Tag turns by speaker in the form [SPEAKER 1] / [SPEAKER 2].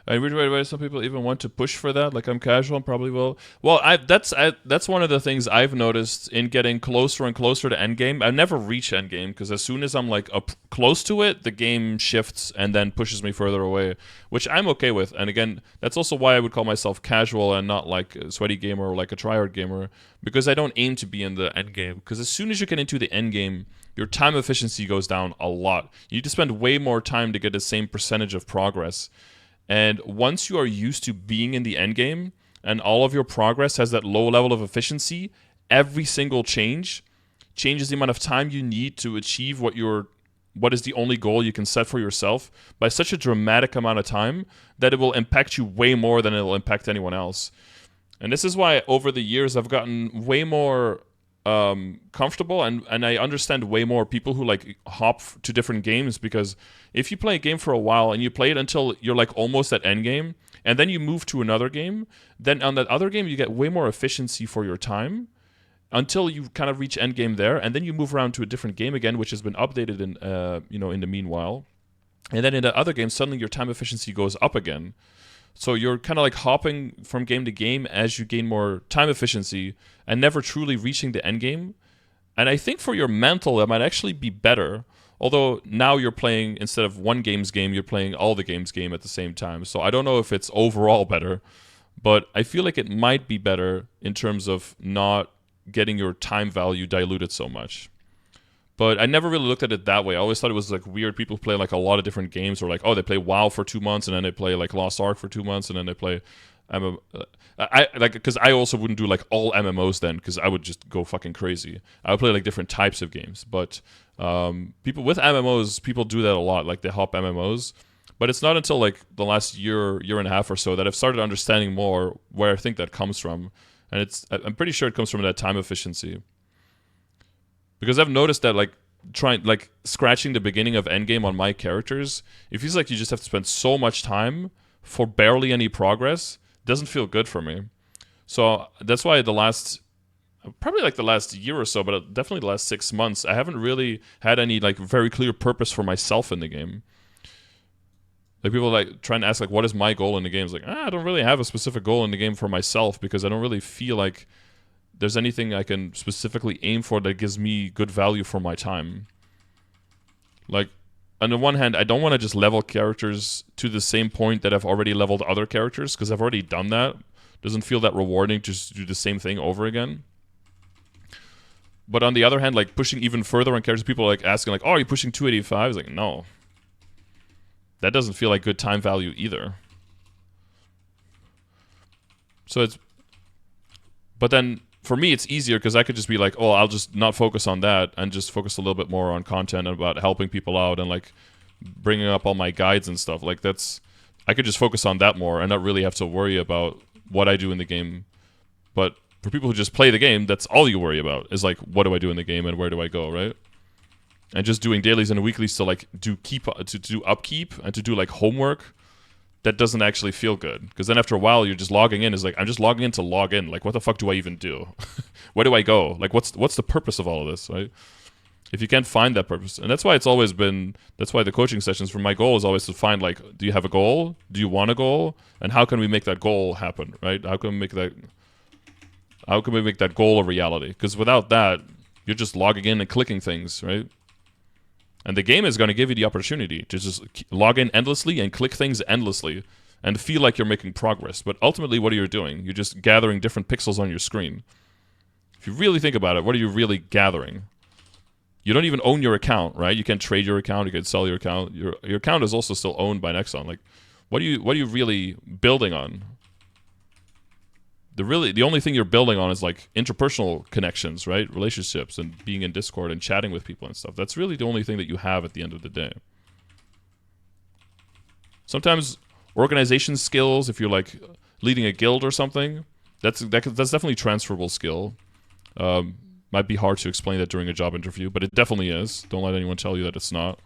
[SPEAKER 1] I read why some people even want to push for that. Like I'm casual and probably will. Well, that's one of the things I've noticed in getting closer and closer to endgame. I never reach endgame because as soon as I'm like up close to it, the game shifts and then pushes me further away, which I'm okay with. And again, that's also why I would call myself casual and not like a sweaty gamer or like a tryhard gamer, because I don't aim to be in the endgame. Because as soon as you get into the endgame, your time efficiency goes down a lot. You need to spend way more time to get the same percentage of progress. And once you are used to being in the end game and all of your progress has that low level of efficiency, every single change changes the amount of time you need to achieve what is the only goal you can set for yourself by such a dramatic amount of time that it will impact you way more than it will impact anyone else. And this is why over the years I've gotten way more comfortable and I understand way more people who like hop to different games, because if you play a game for a while and you play it until you're like almost at end game and then you move to another game, then on that other game you get way more efficiency for your time until you kind of reach end game there, and then you move around to a different game again, which has been updated in in the meanwhile, and then in the other game suddenly your time efficiency goes up again. So you're kind of like hopping from game to game as you gain more time efficiency and never truly reaching the end game. And I think for your mental, that might actually be better. Although now you're playing, instead of one game's game, you're playing all the game's game at the same time. So I don't know if it's overall better, but I feel like it might be better in terms of not getting your time value diluted so much. But I never really looked at it that way. I always thought it was like weird. People play like a lot of different games, or like, oh, they play WoW for 2 months, and then they play like Lost Ark for 2 months, and then they play. I like, because I also wouldn't do like all MMOs then, because I would just go fucking crazy. I would play like different types of games, but people with MMOs, people do that a lot. Like they hop MMOs, but it's not until like the last year and a half or so that I've started understanding more where I think that comes from, and I'm pretty sure it comes from that time efficiency. Because I've noticed that like scratching the beginning of Endgame on my characters, it feels like you just have to spend so much time for barely any progress. It doesn't feel good for me. So that's why probably like the last year or so, but definitely the last 6 months, I haven't really had any like very clear purpose for myself in the game. Like people like trying to ask like, what is my goal in the game? It's like, I don't really have a specific goal in the game for myself, because I don't really feel like there's anything I can specifically aim for that gives me good value for my time. Like, on the one hand, I don't want to just level characters to the same point that I've already leveled other characters, because I've already done that. Doesn't feel that rewarding to just do the same thing over again. But on the other hand, like pushing even further on characters, people are like asking like, oh, are you pushing 285? It's like, no. That doesn't feel like good time value either. But then for me, it's easier because I could just be like, oh, I'll just not focus on that and just focus a little bit more on content and about helping people out and like bringing up all my guides and stuff. Like I could just focus on that more and not really have to worry about what I do in the game. But for people who just play the game, that's all you worry about is like, what do I do in the game and where do I go, right? And just doing dailies and weeklies to like do upkeep and to do like homework, that doesn't actually feel good, because then after a while you're just logging in. Is like, I'm just logging in to log in. Like, what the fuck do I even do? Where do I go? Like, what's the purpose of all of this, right? If you can't find that purpose, and that's why the coaching sessions, for my goal is always to find like, do you have a goal? Do you want a goal? And how can we make that goal happen, right? How can we make that goal a reality? Because without that, you're just logging in and clicking things, right? And the game is going to give you the opportunity to just log in endlessly and click things endlessly and feel like you're making progress. But ultimately, what are you doing? You're just gathering different pixels on your screen. If you really think about it, what are you really gathering? You don't even own your account, right? You can trade your account, you can sell your account. Your account is also still owned by Nexon. Like, what are you really building on? The only thing you're building on is like interpersonal connections, right? Relationships and being in Discord and chatting with people and stuff. That's really the only thing that you have at the end of the day. Sometimes organization skills, if you're like leading a guild or something, that's definitely transferable skill. Might be hard to explain that during a job interview, but it definitely is. Don't let anyone tell you that it's not.